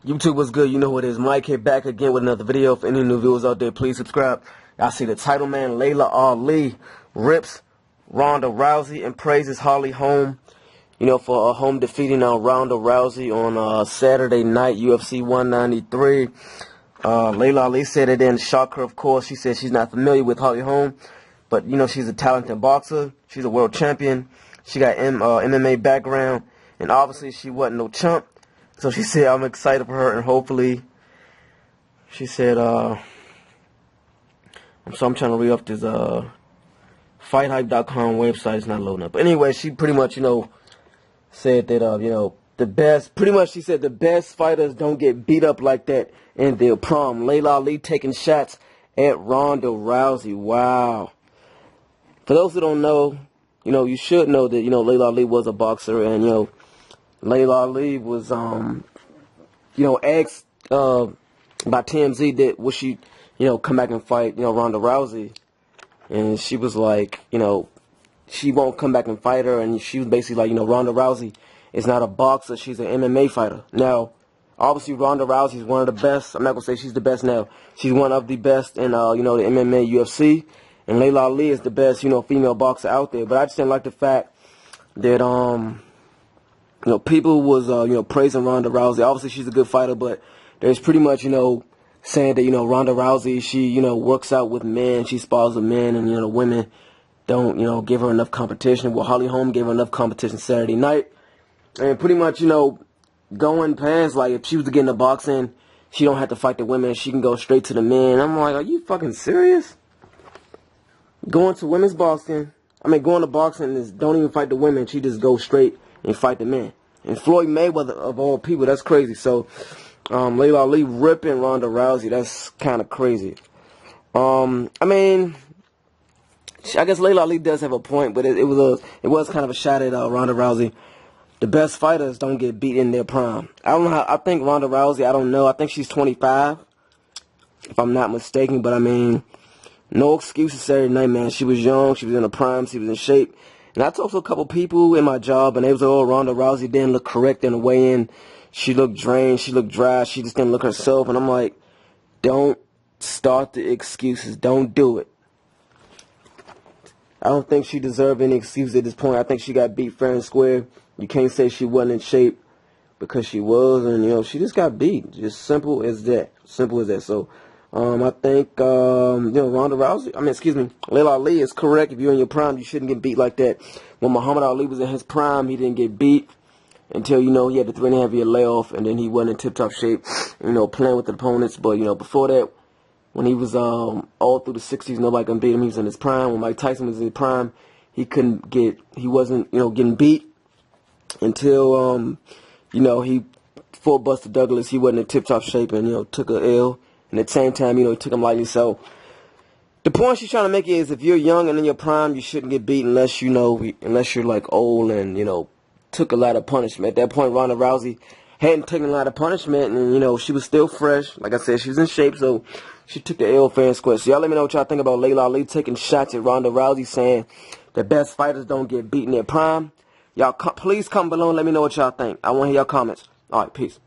YouTube was good. You know who it is. Mike here back again with another video. For any new viewers out there, please subscribe. Y'all see the title, man. Laila Ali rips Ronda Rousey and praises Holly Holm, you know, for home defeating Ronda Rousey on Saturday night, UFC 193. Laila Ali said it didn't shock her, of course. She said she's not familiar with Holly Holm, but, you know, she's a talented boxer. She's a world champion. She got MMA background, and obviously she wasn't no chump. So she said, I'm excited for her, and hopefully, she said, I'm trying to read up this, FightHype.com website. It's not loading up. But anyway, she pretty much, you know, said that, you know, she said the best fighters don't get beat up like that in their prime. Laila Ali taking shots at Ronda Rousey. Wow. For those who don't know, you know, you should know that, you know, Laila Ali was a boxer, and, you know, Laila Ali was, you know, asked by TMZ that would she, you know, come back and fight, you know, Ronda Rousey. And she was like, you know, she won't come back and fight her. And she was basically like, you know, Ronda Rousey is not a boxer. She's an MMA fighter. Now, obviously, Ronda Rousey is one of the best. I'm not going to say she's the best now. She's one of the best in, you know, the MMA, UFC. And Laila Ali is the best, you know, female boxer out there. But I just didn't like the fact that, you know, people was, you know, praising Ronda Rousey. Obviously, she's a good fighter, but there's pretty much, you know, saying that, you know, Ronda Rousey, she, you know, works out with men. She spars with men, and, you know, women don't, you know, give her enough competition. Well, Holly Holm gave her enough competition Saturday night. And pretty much, you know, going past, like, if she was to get into boxing, she don't have to fight the women. She can go straight to the men. I'm like, are you fucking serious? Going to women's boxing, going to boxing is don't even fight the women. She just goes straight and fight the men. And Floyd Mayweather, of all people, that's crazy. So, Laila Ali ripping Ronda Rousey, that's kind of crazy. I guess Laila Ali does have a point, but it was kind of a shot at Ronda Rousey. The best fighters don't get beat in their prime. I don't know how. I think Ronda Rousey, I don't know. I think she's 25, if I'm not mistaken. But no excuses Saturday night, man. She was young. She was in her prime. She was in shape. And I talked to a couple people in my job, and they was like, oh, Ronda Rousey didn't look correct in the weigh-in. She looked drained. She looked dry. She just didn't look herself. And I'm like, don't start the excuses. Don't do it. I don't think she deserved any excuse at this point. I think she got beat fair and square. You can't say she wasn't in shape because she was. And, you know, she just got beat. Just simple as that. Simple as that. So, I think, you know, Ronda Rousey, Laila Ali is correct. If you're in your prime, you shouldn't get beat like that. When Muhammad Ali was in his prime, he didn't get beat until, you know, he had the 3.5-year layoff, and then he wasn't in tip-top shape, you know, playing with the opponents. But, you know, before that, when he was all through the 60s, nobody could beat him. He was in his prime. When Mike Tyson was in his prime, he wasn't, you know, getting beat until, you know, he fought Buster Douglas. He wasn't in tip-top shape and, you know, took a L. And at the same time, you know, he took him lightly. So the point she's trying to make is if you're young and in your prime, you shouldn't get beat unless, you know, unless you're like old and, you know, took a lot of punishment. At that point, Ronda Rousey hadn't taken a lot of punishment, and, you know, she was still fresh. Like I said, she was in shape, so she took the L fair and square. So y'all let me know what y'all think about Laila Ali taking shots at Ronda Rousey, saying the best fighters don't get beat in their prime. Y'all please comment below and let me know what y'all think. I want to hear y'all comments. All right, peace.